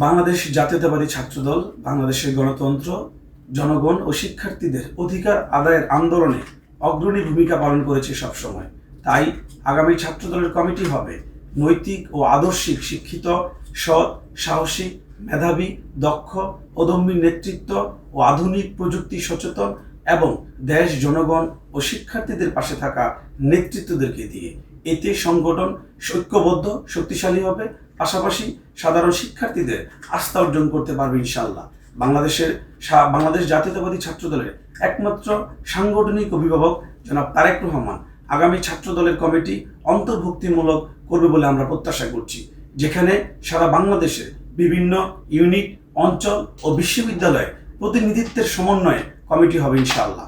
বাংলাদেশ জাতীয়তাবাদী ছাত্রদল বাংলাদেশের গণতন্ত্র, জনগণ ও শিক্ষার্থীদের অধিকার আদায়ের আন্দোলনে অগ্রণী ভূমিকা পালন করেছে সবসময়। তাই আগামী ছাত্রদলের কমিটি হবে নৈতিক ও আদর্শিক, শিক্ষিত, সৎ, সাহসিক, মেধাবী, দক্ষ, অদম্য নেতৃত্ব ও আধুনিক প্রযুক্তি সচেতন এবং দেশ, জনগণ ও শিক্ষার্থীদের পাশে থাকা নেতৃত্বদেরকে দিয়ে। এতে সংগঠন ঐক্যবদ্ধ, শক্তিশালী হবে, পাশাপাশি সাধারণ শিক্ষার্থীদের আস্থা অর্জন করতে পারবে ইনশাআল্লাহ। বাংলাদেশ জাতীয়তাবাদী ছাত্রদলের একমাত্র সাংগঠনিক অভিভাবক জনাব তারেক রহমান আগামী ছাত্রদলের কমিটি অন্তর্ভুক্তিমূলক করবে বলে আমরা প্রত্যাশা করছি, যেখানে সারা বাংলাদেশের বিভিন্ন ইউনিট, অঞ্চল ও বিশ্ববিদ্যালয়ে প্রতিনিধিত্বের সমন্বয়ে কমিটি হবে ইনশাআল্লাহ।